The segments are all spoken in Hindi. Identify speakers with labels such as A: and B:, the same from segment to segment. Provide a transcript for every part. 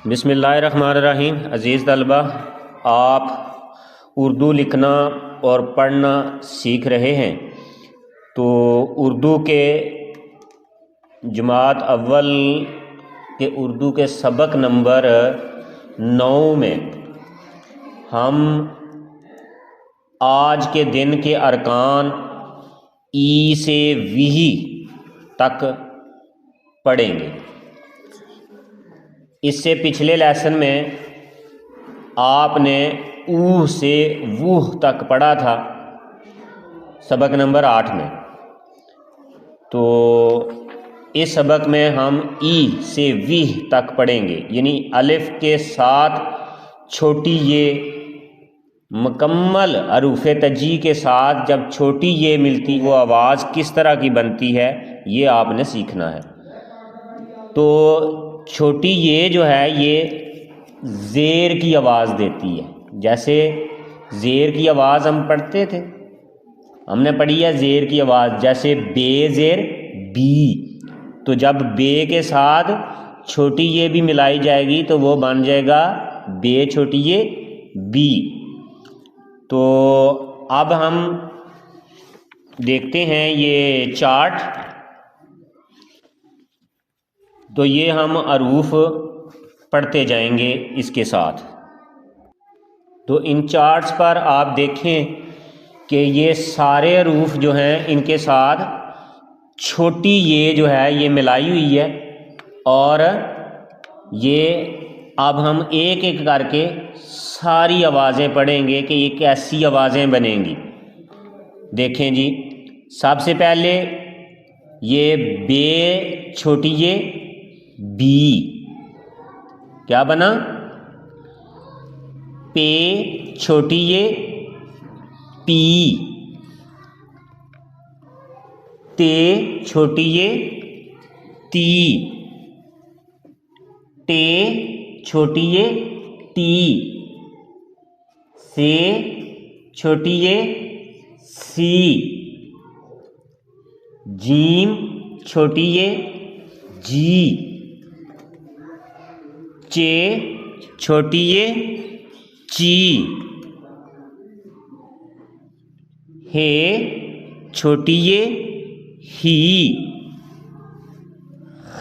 A: बिस्मिल्लाहिर्रहमानिर्रहीम। अज़ीज़ तलबा, आप उर्दू लिखना और पढ़ना सीख रहे हैं तो उर्दू के जमात अव्वल के उर्दू के सबक नंबर 9 में हम आज के दिन के अरकान ई से वी तक पढ़ेंगे। इससे पिछले लेसन में आपने ऊ से वूह तक पढ़ा था सबक नंबर 8 में। तो इस सबक में हम ई से वी तक पढ़ेंगे, यानी अलिफ के साथ छोटी ये मुकम्मल हरूफ तजी के साथ जब छोटी ये मिलती वो आवाज़ किस तरह की बनती है ये आपने सीखना है। तो छोटी ये जो है ये ज़ेर की आवाज़ देती है। जैसे ज़ेर की आवाज़ हम पढ़ते थे, हमने पढ़ी है ज़ेर की आवाज़, जैसे बे ज़ेर बी। तो जब बे के साथ छोटी ये भी मिलाई जाएगी तो वो बन जाएगा बे छोटी ये बी। तो अब हम देखते हैं ये चार्ट। तो ये हम अरूफ पढ़ते जाएंगे इसके साथ। तो इन चार्ट्स पर आप देखें कि ये सारे अरूफ जो हैं इनके साथ छोटी ये जो है ये मिलाई हुई है। और ये अब हम एक एक करके सारी आवाज़ें पढ़ेंगे कि ये कैसी आवाज़ें बनेंगी। देखें जी, सबसे पहले ये बे छोटी ये बी क्या बना, पे छोटी ये पी, ते छोटी ये ती, टे छोटी ये टी, से छोटी ये सी, जीम छोटी ये जी, चे छोटी ये ची, हे छोटी ये ही,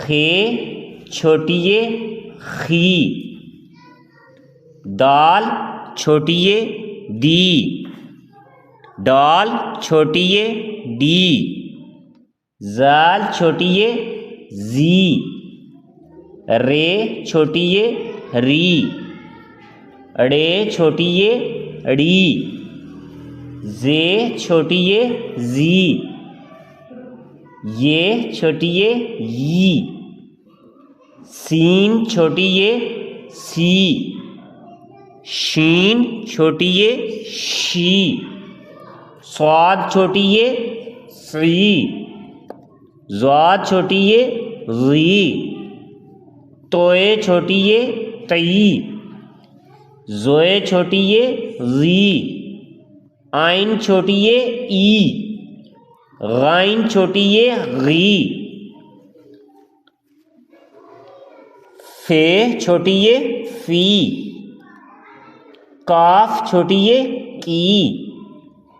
A: खे छोटी ये खी, दाल छोटी ये दी, डाल छोटी ये डी, जाल छोटी ये जी, रे छोटी ये री, अड़े छोटी ये अड़ी, जे छोटी ये जी, ये छोटी ये यी, सीन छोटी ये सी, शीन छोटी ये शी, स्वाद छोटी ये सी, ज़ाद छोटी ये ज़ी, तोए छोटी ये तई, ज़ोए छोटी ये ज़ी, आइन छोटी ये ई, गाइन छोटी ये गी, फे छोटी ये फी, काफ छोटी ये की,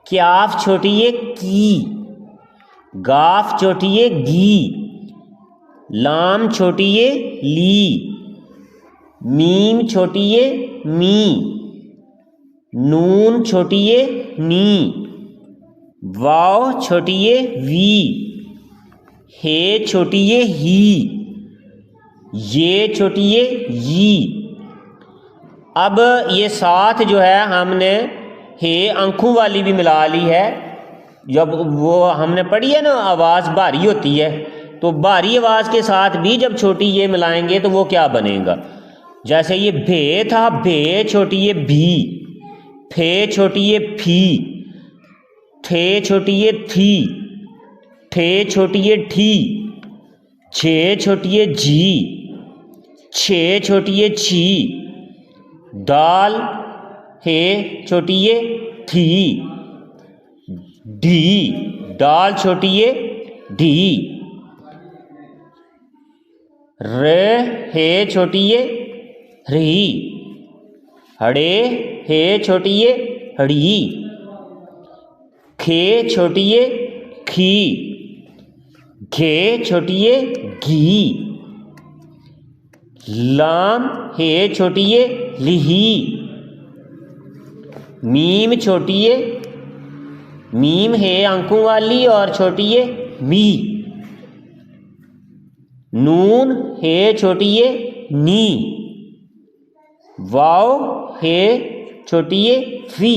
A: क्याफ छोटी ये की, गाफ छोटी ये गी, लाम छोटी ये ली, मीम छोटी ये मी, नून छोटी ये नी, वाव छोटी ये वी, हे छोटी ये ही, ये छोटी ये यी। अब ये साथ जो है हमने हे आंखों वाली भी मिला ली है। जब वो हमने पढ़ी है ना आवाज़ भारी होती है, तो भारी आवाज़ के साथ भी जब छोटी ये मिलाएंगे तो वो क्या बनेगा। जैसे ये भे था, भे छोटी ये भी, फे छोटी ये फी, थे छोटी ये थी, ठे छोटी ये ठी, छे छोटी ये जी, छे छोटी ये छी, दाल हे छोटी ये थी, ढी दाल छोटी ये ढी, रे हे छोटी ये रही, हड़े हे छोटी ये हड़ी, खे छोटी ये खी, घे छोटी ये घी, लाम हे छोटी ये लिही, मीम छोटी ये मीम है आंखों वाली और छोटी ये मी, नून है छोटी ये नी, वाव है छोटी ये फी।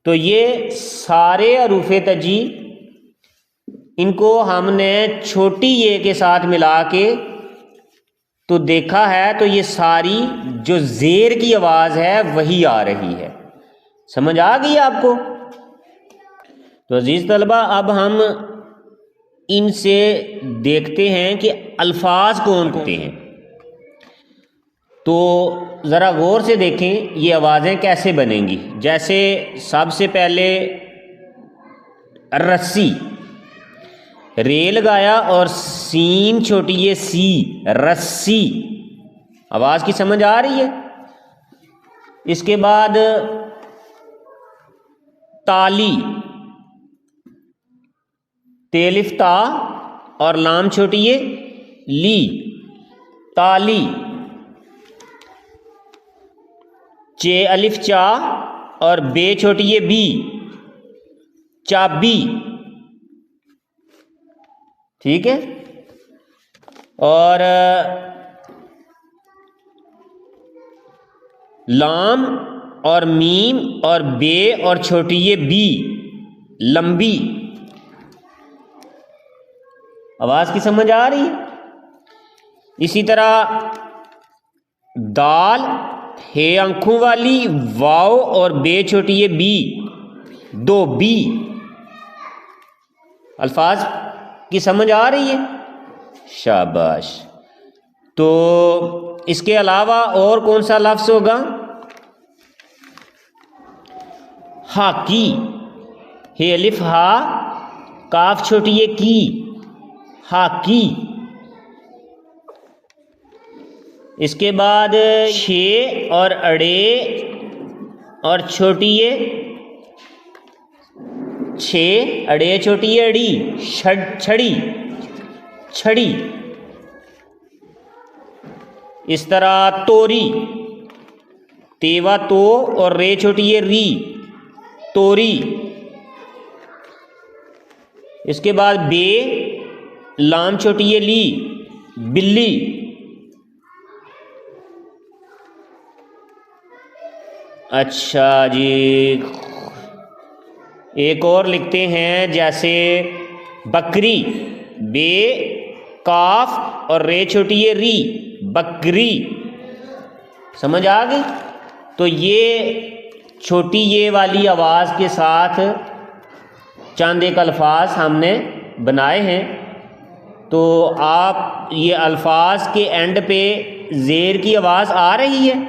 A: तो ये सारे हरूफे तजी इनको हमने छोटी ये के साथ मिला के तो देखा है, तो ये सारी जो जेर की आवाज है वही आ रही है। समझ आ गई आपको? तो अजीज तलबा, अब हम इनसे देखते हैं कि अल्फाज कौन होते हैं। तो ज़रा गौर से देखें ये आवाज़ें कैसे बनेंगी। जैसे सबसे पहले रस्सी, रे लगाया और सीन छोटी ये सी, रस्सी। आवाज़ की समझ आ रही है? इसके बाद ताली, तेलिफ ता और लाम छोटी ये ली, ताली। चे अलिफ चा और बे छोटी ये बी, चाबी। ठीक है। और लाम और मीम और बे और छोटी ये बी, लंबी। आवाज की समझ आ रही है? इसी तरह दाल हे आंखों वाली, वाव और बे छोटी ये बी, दो बी। अल्फाज की समझ आ रही है? शाबाश। तो इसके अलावा और कौन सा लफ्ज होगा? हाकी, हे अलिफ हा, काफ छोटी ये की, हाकी। इसके बाद शे और अड़े और छोटी ये छे, अड़े छोटी ये अड़ी, छड़ी, छड़ी। इस तरह तोरी, तेवा तो और रे छोटी ये री, तोरी। इसके बाद बे, लाम छोटी ये ली, बिल्ली। अच्छा जी, एक और लिखते हैं, जैसे बकरी, बे काफ और रे छोटी ये री, बकरी। समझ आ गई? तो ये छोटी ये वाली आवाज़ के साथ चंद एक अल्फाज हमने बनाए हैं। तो आप ये अल्फाज के एंड पे ज़ेर की आवाज़ आ रही है?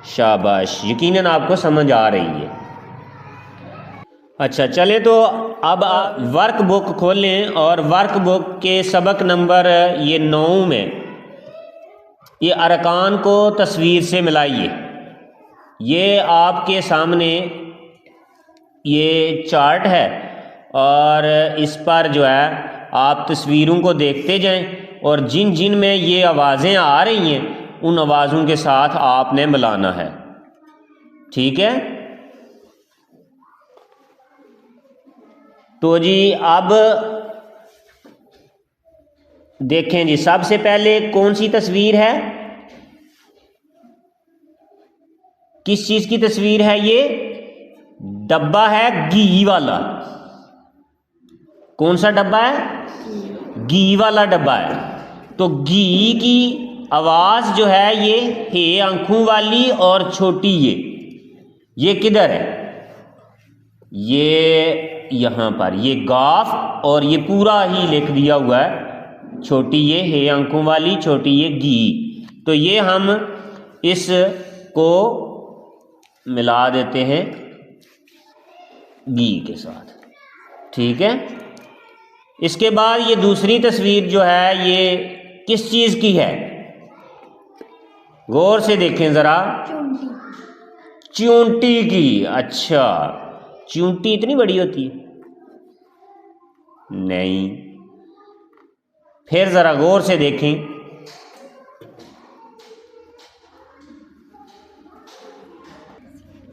A: शाबाश, यकीनन आपको समझ आ रही है। अच्छा, चले तो अब वर्क बुक खोलें और वर्क बुक के सबक नंबर ये 9 में ये अरकान को तस्वीर से मिलाइए। ये आपके सामने ये चार्ट है और इस पर जो है आप तस्वीरों को देखते जाएं और जिन जिन में ये आवाज़ें आ रही हैं उन आवाज़ों के साथ आपने मिलाना है। ठीक है? तो जी अब देखें जी, सबसे पहले कौन सी तस्वीर है? किस चीज की तस्वीर है? ये डब्बा है घी वाला। कौन सा डब्बा है? घी वाला डब्बा है। तो घी की आवाज जो है ये हे आंखों वाली और छोटी ये किधर है? ये यहां पर, ये गाफ और ये पूरा ही लिख दिया हुआ है, छोटी ये हे आंखों वाली, छोटी ये घी। तो ये हम इस को मिला देते हैं घी के साथ। ठीक है? इसके बाद ये दूसरी तस्वीर जो है ये किस चीज की है? गौर से देखें ज़रा। चूंटी की। अच्छा, चूंटी इतनी बड़ी होती है? नहीं। फिर ज़रा गौर से देखें।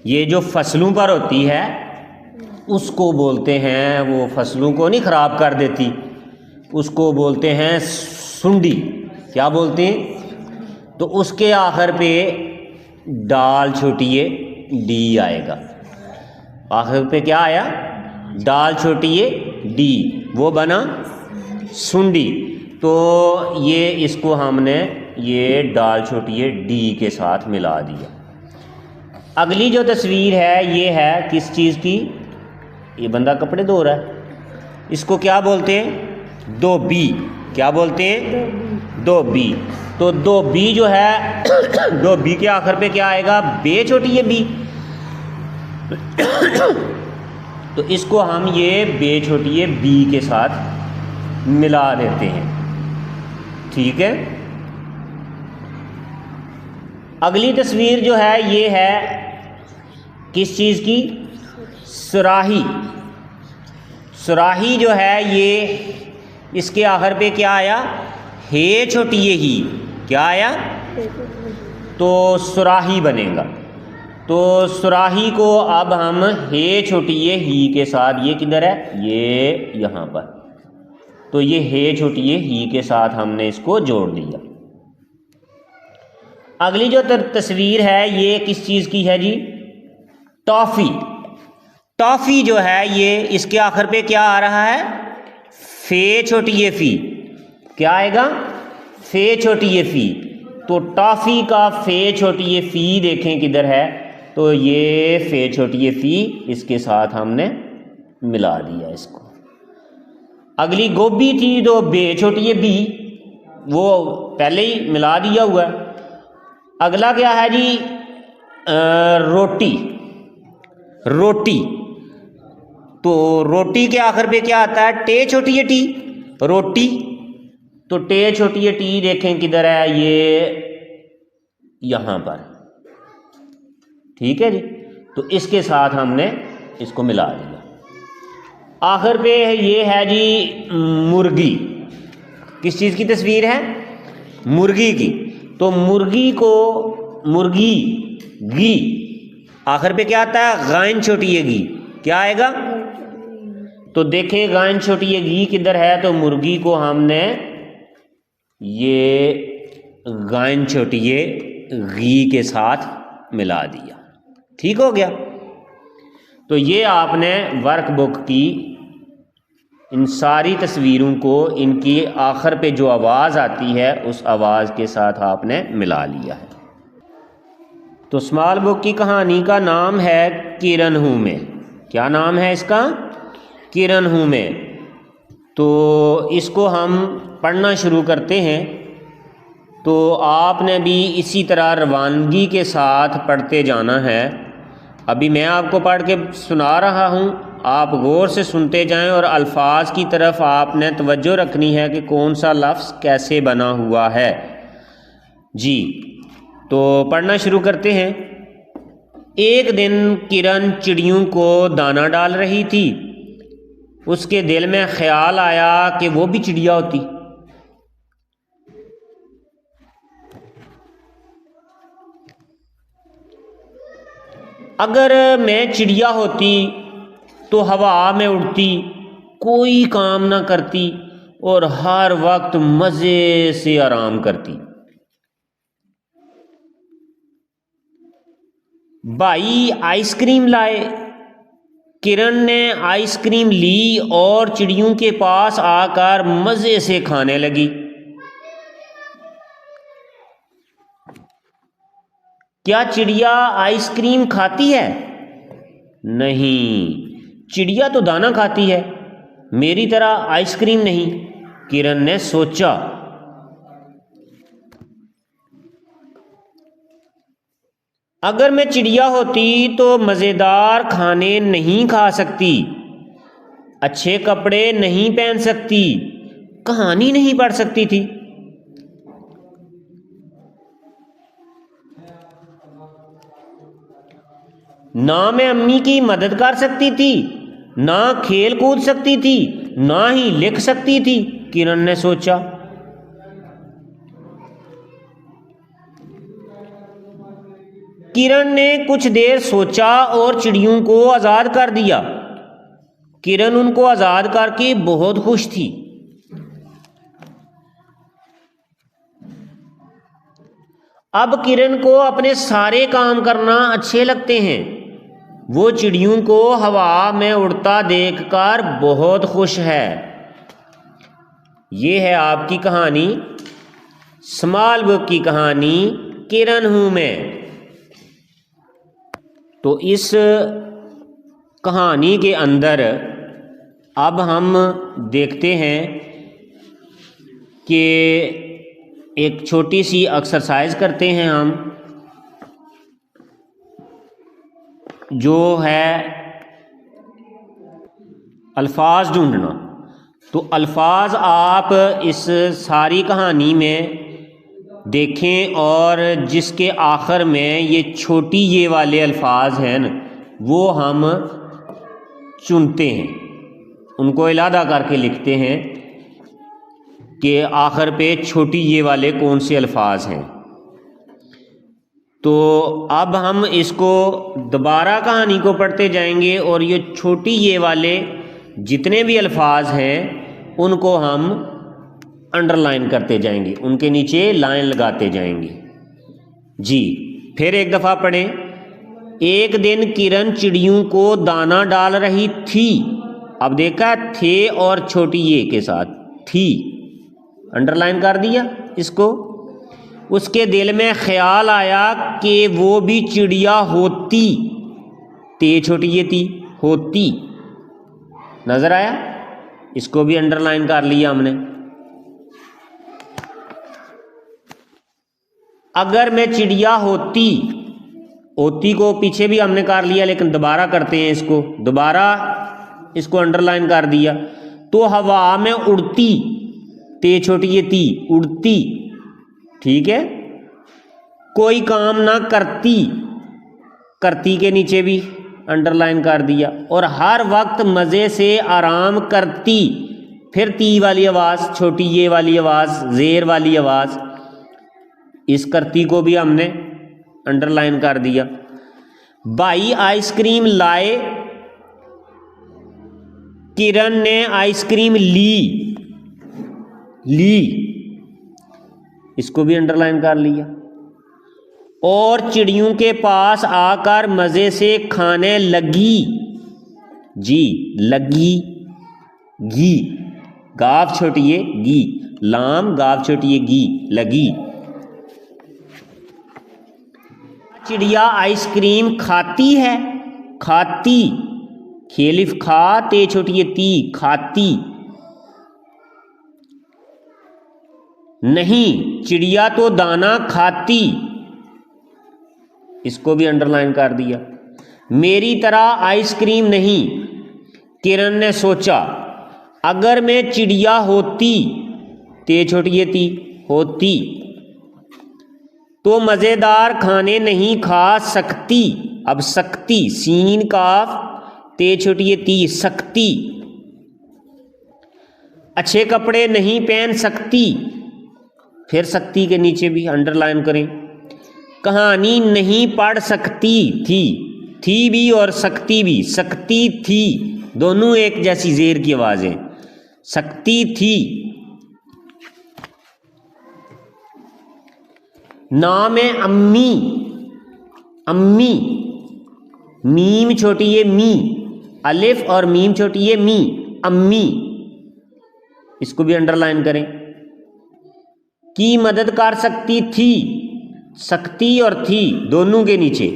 A: ये जो फसलों पर होती है उसको बोलते हैं, वो फसलों को नहीं ख़राब कर देती, उसको बोलते हैं सुंडी। क्या बोलते हैं? तो उसके आखिर पे डाल छोटी ये डी आएगा। आखिर पे क्या आया? डाल छोटी ये डी, वो बना सुंडी। तो ये इसको हमने ये डाल छोटी ये डी के साथ मिला दिया। अगली जो तस्वीर है ये है किस चीज़ की? ये बंदा कपड़े धो रहा है। इसको क्या बोलते हैं? दो बी। क्या बोलते हैं? दो बी। तो दो बी जो है दो बी के आखिर पे क्या आएगा? बे छोटी ये बी। तो इसको हम ये बे छोटी ये बी के साथ मिला देते हैं। ठीक है। अगली तस्वीर जो है ये है किस चीज़ की? सुराही। सुराही जो है ये इसके आखिर पे क्या आया? हे छोटी ये ही। क्या आया? तो सुराही बनेगा। तो सुराही को अब हम हे छोटी ये ही के साथ, ये किधर है? ये यहाँ पर। तो ये हे छोटी ये ही के साथ हमने इसको जोड़ दिया। अगली जो तस्वीर है ये किस चीज़ की है जी? टॉफ़ी। टॉफ़ी जो है ये इसके आखिर पे क्या आ रहा है? फे छोटी ये फी। क्या आएगा? फे छोटी ये फी। तो टॉफ़ी का फे छोटी ये फी देखें किधर है? तो ये फे छोटी ये फी इसके साथ हमने मिला दिया इसको। अगली गोभी थी तो बे छोटी ये बी, वो पहले ही मिला दिया हुआ है। अगला क्या है जी? रोटी। रोटी। तो रोटी के आखिर पे क्या आता है? टे छोटी ये टी। रोटी। तो टे छोटी ये टी देखें किधर है? ये यहाँ पर। ठीक है जी। तो इसके साथ हमने इसको मिला दिया। आखिर पे ये है जी मुर्गी। किस चीज़ की तस्वीर है? मुर्गी की। तो मुर्गी को मुर्गी गी, आखिर पे क्या आता है? गायन छोटी ये गी। क्या आएगा? तो देखें गायन छोटी ये घी किधर है? तो मुर्गी को हमने ये गायन छोटी ये घी के साथ मिला दिया। ठीक हो गया। तो ये आपने वर्कबुक की इन सारी तस्वीरों को इनकी आखिर पे जो आवाज़ आती है उस आवाज़ के साथ आपने मिला लिया है। तो स्मॉल बुक की कहानी का नाम है किरण हूँ मैं। क्या नाम है इसका? किरण हूँ मैं। तो इसको हम पढ़ना शुरू करते हैं। तो आपने भी इसी तरह रवानगी के साथ पढ़ते जाना है। अभी मैं आपको पढ़ के सुना रहा हूँ, आप गौर से सुनते जाएं और अल्फाज की तरफ आपने तवज्जो रखनी है कि कौन सा लफ्ज़ कैसे बना हुआ है जी। तो पढ़ना शुरू करते हैं। एक दिन किरण चिड़ियों को दाना डाल रही थी। उसके दिल में ख्याल आया कि वो भी चिड़िया होती। अगर मैं चिड़िया होती तो हवा में उड़ती, कोई काम ना करती और हर वक्त मज़े से आराम करती। भाई आइसक्रीम लाए। किरण ने आइसक्रीम ली और चिड़ियों के पास आकर मज़े से खाने लगी। क्या चिड़िया आइसक्रीम खाती है? नहीं, चिड़िया तो दाना खाती है, मेरी तरह आइसक्रीम नहीं, किरण ने सोचा। अगर मैं चिड़िया होती तो मज़ेदार खाने नहीं खा सकती, अच्छे कपड़े नहीं पहन सकती, कहानी नहीं पढ़ सकती थी। ना मैं अम्मी की मदद कर सकती थी, ना खेल कूद सकती थी, ना ही लिख सकती थी, किरण ने सोचा। किरण ने कुछ देर सोचा और चिड़ियों को आज़ाद कर दिया। किरण उनको आज़ाद करके बहुत खुश थी। अब किरण को अपने सारे काम करना अच्छे लगते हैं। वो चिड़ियों को हवा में उड़ता देखकर बहुत खुश है। ये है आपकी कहानी, स्मॉल बुक की कहानी किरण हूं मैं। तो इस कहानी के अंदर अब हम देखते हैं कि एक छोटी सी एक्सरसाइज करते हैं हम, जो है अल्फाज ढूंढना। तो अल्फाज आप इस सारी कहानी में देखें और जिसके आखिर में ये छोटी ये वाले अल्फाज हैं न, वो हम चुनते हैं, उनको अलहदा करके लिखते हैं कि आखिर पे छोटी ये वाले कौन से अल्फाज हैं। तो अब हम इसको दोबारा कहानी को पढ़ते जाएंगे और ये छोटी ये वाले जितने भी अल्फाज हैं उनको हम अंडरलाइन करते जाएंगे, उनके नीचे लाइन लगाते जाएंगे। जी फिर एक दफ़ा पढ़ें। एक दिन किरण चिड़ियों को दाना डाल रही थी। अब देखा थे और छोटी ये के साथ थी, अंडरलाइन कर दिया इसको। उसके दिल में ख्याल आया कि वो भी चिड़िया होती। ते छोटी ये थी, होती, नजर आया, इसको भी अंडरलाइन कर लिया हमने। अगर मैं चिड़िया होती, होती को पीछे भी हमने कर लिया, लेकिन दोबारा करते हैं इसको, दोबारा इसको अंडरलाइन कर दिया। तो हवा में उड़ती, ते छोटी ये ती, उड़ती, ठीक है। कोई काम ना करती, करती के नीचे भी अंडरलाइन कर दिया। और हर वक्त मज़े से आराम करती, फिर ती वाली आवाज़, छोटी ये वाली आवाज़, ज़ेर वाली आवाज़, इस करती को भी हमने अंडरलाइन कर दिया। भाई आइसक्रीम लाए, किरण ने आइसक्रीम ली, ली, इसको भी अंडरलाइन कर लिया। और चिड़ियों के पास आकर मज़े से खाने लगी। जी लगी, गी, गाफ छोटी ये गी, लाम गाफ छोटी ये गी, लगी। चिड़िया आइसक्रीम खाती है, खाती, खेलिफ खा, ते छोटी ये ती, खाती। नहीं, चिड़िया तो दाना खाती, इसको भी अंडरलाइन कर दिया। मेरी तरह आइसक्रीम नहीं, किरण ने सोचा। अगर मैं चिड़िया होती, ते छोटी ये ती, होती, तो मज़ेदार खाने नहीं खा सकती। अब सकती, सीन काफ, ते छोटी ये ती, सकती। अच्छे कपड़े नहीं पहन सकती, फिर सकती के नीचे भी अंडरलाइन करें। कहानी नहीं पढ़ सकती थी भी और सकती भी, सकती थी, दोनों एक जैसी जेर की आवाज़ें, सकती थी। ना मैं अम्मी, अम्मी, मीम छोटी ये मी, अलिफ और मीम छोटी ये मी, अम्मी, इसको भी अंडरलाइन करें। की मदद कर सकती थी, सकती और थी दोनों के नीचे।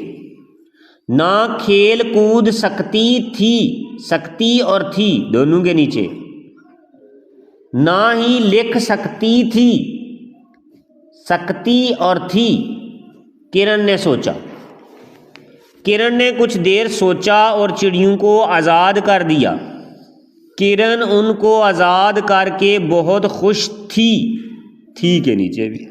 A: ना खेल कूद सकती थी, सकती और थी दोनों के नीचे। ना ही लिख सकती थी, सकती और थी। किरण ने सोचा। किरण ने कुछ देर सोचा और चिड़ियों को आज़ाद कर दिया। किरण उनको आज़ाद करके बहुत खुश थी के नीचे भी।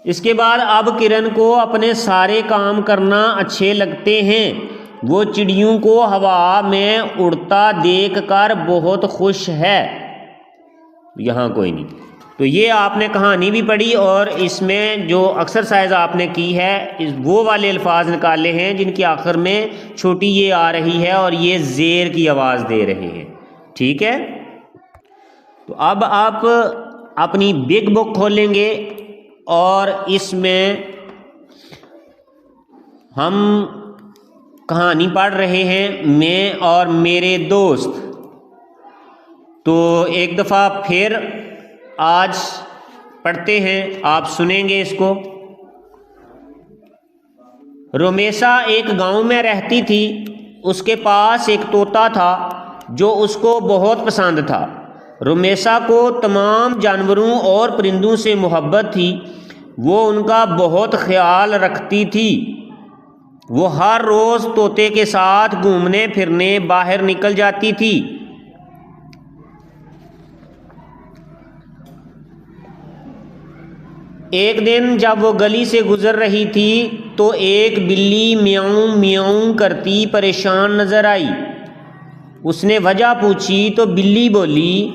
A: इसके बाद अब किरण को अपने सारे काम करना अच्छे लगते हैं। वो चिड़ियों को हवा में उड़ता देखकर बहुत खुश है। यहाँ कोई नहीं। तो ये आपने कहानी भी पढ़ी और इसमें जो एक्सरसाइज आपने की है वो वाले अल्फाज निकाले हैं जिनकी आखिर में छोटी ये आ रही है और ये ज़ेर की आवाज़ दे रहे हैं। ठीक है, तो अब आप अपनी बिग बुक खोलेंगे और इसमें हम कहानी पढ़ रहे हैं मैं और मेरे दोस्त। तो एक दफ़ा फिर आज पढ़ते हैं, आप सुनेंगे इसको। रोमेसा एक गांव में रहती थी। उसके पास एक तोता था जो उसको बहुत पसंद था। रोमेसा को तमाम जानवरों और परिंदों से मोहब्बत थी। वो उनका बहुत ख्याल रखती थी। वो हर रोज़ तोते के साथ घूमने फिरने बाहर निकल जाती थी। एक दिन जब वो गली से गुजर रही थी तो एक बिल्ली म्याऊं म्याऊं करती परेशान नजर आई। उसने वजह पूछी तो बिल्ली बोली,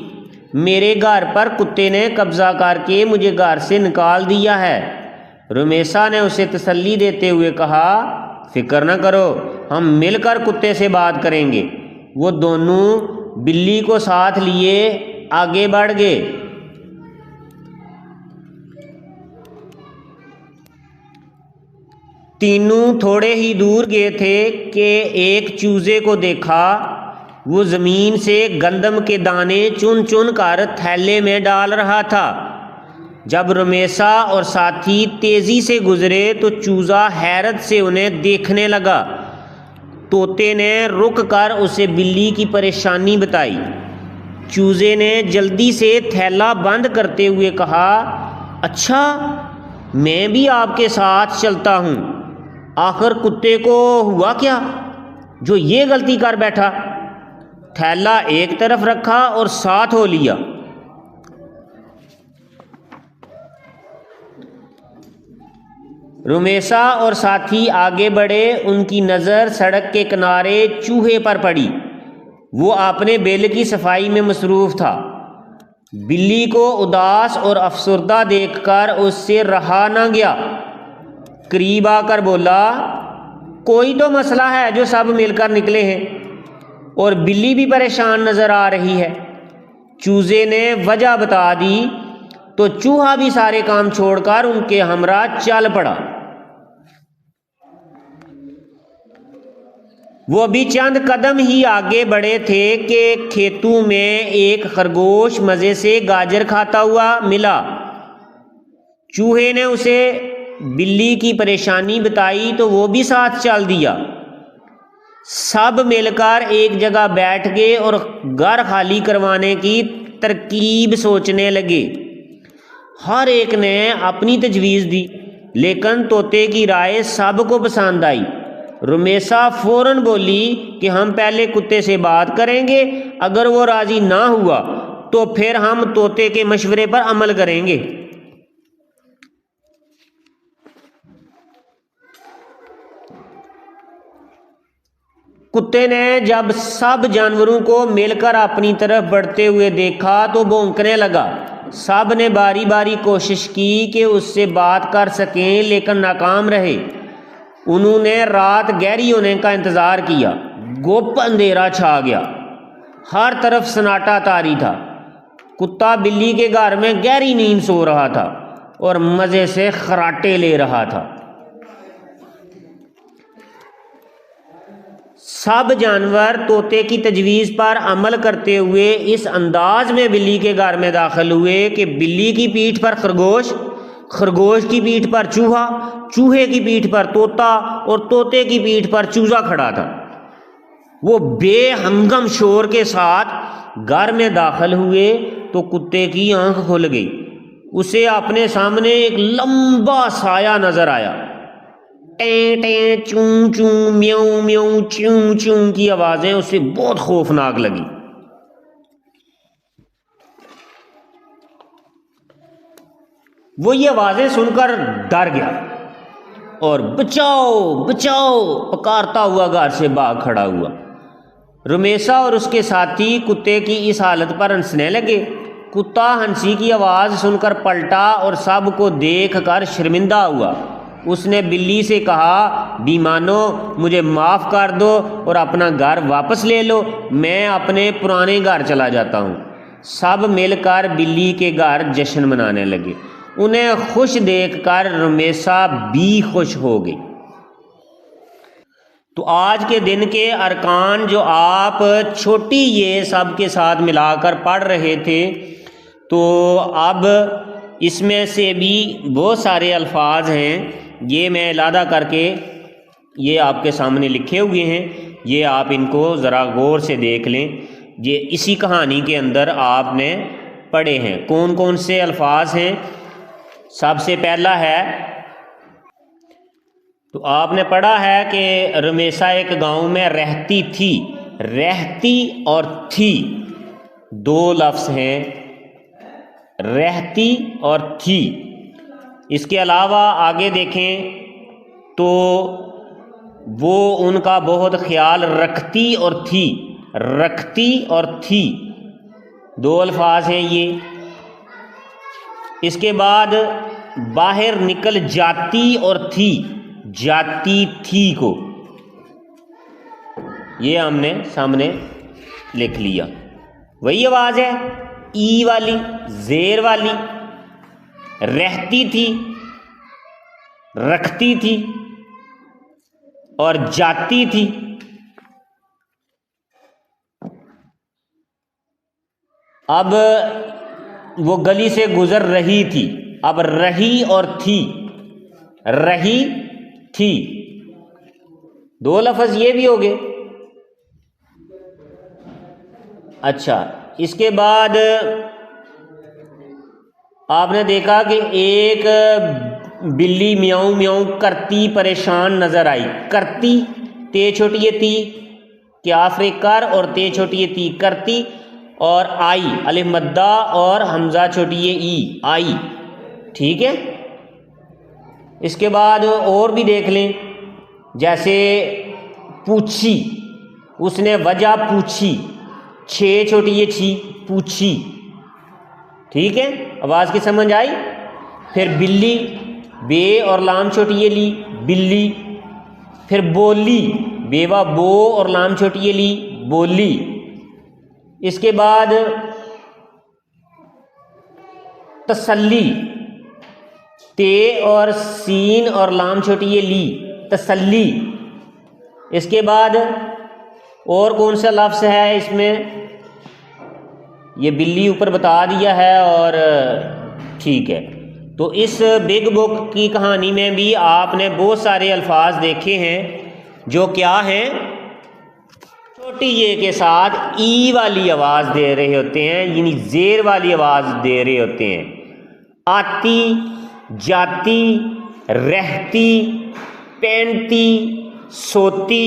A: मेरे घर पर कुत्ते ने कब्जा करके मुझे घर से निकाल दिया है। रोमेसा ने उसे तसल्ली देते हुए कहा, फिक्र न करो, हम मिलकर कुत्ते से बात करेंगे। वो दोनों बिल्ली को साथ लिए आगे बढ़ गए। तीनों थोड़े ही दूर गए थे कि एक चूजे को देखा। वो ज़मीन से गंदम के दाने चुन चुन कर थैले में डाल रहा था। जब रोमेसा और साथी तेज़ी से गुजरे तो चूज़ा हैरत से उन्हें देखने लगा। तोते ने रुक कर उसे बिल्ली की परेशानी बताई। चूजे ने जल्दी से थैला बंद करते हुए कहा, अच्छा, मैं भी आपके साथ चलता हूँ। आखिर कुत्ते को हुआ क्या जो ये गलती कर बैठा। थैला एक तरफ रखा और साथ हो लिया। रोमेसा और साथी आगे बढ़े। उनकी नज़र सड़क के किनारे चूहे पर पड़ी। वो अपने बेल की सफाई में मसरूफ़ था। बिल्ली को उदास और अफसरदा देखकर उससे रहा न गया। करीब आकर बोला, कोई तो मसला है जो सब मिलकर निकले हैं। और बिल्ली भी परेशान नज़र आ रही है। चूजे ने वजह बता दी तो चूहा भी सारे काम छोड़कर उनके हमरा चल पड़ा। वो अभी चंद कदम ही आगे बढ़े थे कि खेतों में एक खरगोश मज़े से गाजर खाता हुआ मिला। चूहे ने उसे बिल्ली की परेशानी बताई तो वो भी साथ चल दिया। सब मिलकर एक जगह बैठ गए और घर खाली करवाने की तरकीब सोचने लगे। हर एक ने अपनी तजवीज़ दी, लेकिन तोते की राय सबको पसंद आई। रोमेसा फौरन बोली कि हम पहले कुत्ते से बात करेंगे, अगर वो राज़ी ना हुआ तो फिर हम तोते के मशवरे पर अमल करेंगे। कुत्ते ने जब सब जानवरों को मिलकर अपनी तरफ बढ़ते हुए देखा तो भौंकने लगा। सब ने बारी बारी कोशिश की कि उससे बात कर सकें, लेकिन नाकाम रहे। उन्होंने रात गहरी होने का इंतज़ार किया। गुप्त अंधेरा छा गया। हर तरफ सन्नाटा तारी था। कुत्ता बिल्ली के घर में गहरी नींद सो रहा था और मज़े से खराटे ले रहा था। सब जानवर तोते की तजवीज़ पर अमल करते हुए इस अंदाज में बिल्ली के घर में दाखिल हुए कि बिल्ली की पीठ पर खरगोश, खरगोश की पीठ पर चूहा, चूहे की पीठ पर तोता और तोते की पीठ पर चूजा खड़ा था। वो बेहंगम शोर के साथ घर में दाखिल हुए तो कुत्ते की आंख खुल गई। उसे अपने सामने एक लंबा साया नजर आया। टें टें चूं चूं म्याऊं म्याऊं चूं चूं की आवाज़ें उसे बहुत खौफनाक लगी। वो ये आवाज़ें सुनकर डर गया और बचाओ बचाओ पुकारता हुआ घर से भाग खड़ा हुआ। रुमेसा और उसके साथी कुत्ते की इस हालत पर हंसने लगे। कुत्ता हंसी की आवाज़ सुनकर पलटा और सबको देखकर शर्मिंदा हुआ। उसने बिल्ली से कहा, बेईमानो, मुझे माफ़ कर दो और अपना घर वापस ले लो, मैं अपने पुराने घर चला जाता हूँ। सब मिलकर बिल्ली के घर जश्न मनाने लगे। उन्हें खुश देखकर रुमेसा भी खुश हो गई। तो आज के दिन के अरकान जो आप छोटी ये सब के साथ मिलाकर पढ़ रहे थे, तो अब इसमें से भी बहुत सारे अल्फाज हैं, ये मैं अलहदा करके ये आपके सामने लिखे हुए हैं, ये आप इनको ज़रा गौर से देख लें। ये इसी कहानी के अंदर आपने पढ़े हैं। कौन कौन से अल्फाज हैं? सबसे पहला है, तो आपने पढ़ा है कि रुमेसा एक गांव में रहती थी। रहती और थी दो लफ्ज़ हैं, रहती और थी। इसके अलावा आगे देखें तो वो उनका बहुत ख्याल रखती और थी। रखती और थी दो अल्फाज हैं ये। इसके बाद बाहर निकल जाती और थी, जाती थी को ये हमने सामने लिख लिया। वही आवाज़ है ई वाली, जेर वाली। रहती थी, रखती थी और जाती थी। अब वो गली से गुजर रही थी। अब रही और थी, रही थी दो लफ्ज़ ये भी हो गए। अच्छा, इसके बाद आपने देखा कि एक बिल्ली म्याऊं म्याऊं करती परेशान नज़र आई। करती ते छोटी ये ती, क्या कर और ते छोटी ये ती, करती। और आई अलिफ मद्दा और हमजा छोटी ये ई, आई। ठीक है। इसके बाद और भी देख लें, जैसे पूछी, उसने वजह पूछी, छे छोटी ये छी, पूछी। ठीक है, आवाज़ की समझ आई। फिर बिल्ली, बे और लाम छोटी ये ली, बिल्ली। फिर बोली, बेवा बो और लाम छोटी ये ली, बोली। इसके बाद तसल्ली, ते और सीन और लाम छोटी ये ली, तसल्ली। इसके बाद और कौन सा लफ्ज़ है इसमें? ये बिल्ली ऊपर बता दिया है। और ठीक है, तो इस बिग बुक की कहानी में भी आपने बहुत सारे अल्फाज देखे हैं जो क्या हैं, छोटी ये के साथ ई वाली आवाज़ दे रहे होते हैं, यानी जेर वाली आवाज़ दे रहे होते हैं। आती, जाती, रहती, पहनती, सोती,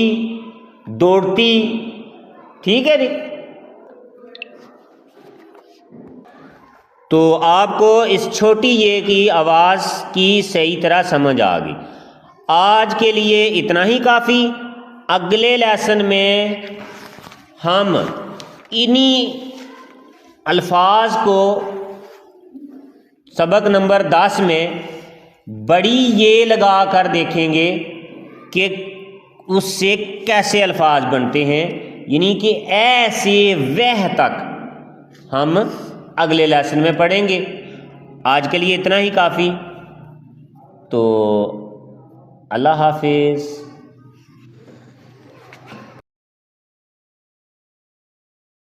A: दौड़ती। ठीक है जी। तो आपको इस छोटी ये की आवाज़ की सही तरह समझ आ गई। आज के लिए इतना ही काफ़ी। अगले लेसन में हम इन्हीं अल्फाज को सबक नंबर 10 में बड़ी ये लगा कर देखेंगे कि उससे कैसे अल्फाज बनते हैं, यानी कि ऐसे वह तक हम अगले लेसन में पढ़ेंगे। आज के लिए इतना ही काफ़ी। तो अल्लाह हाफिज़।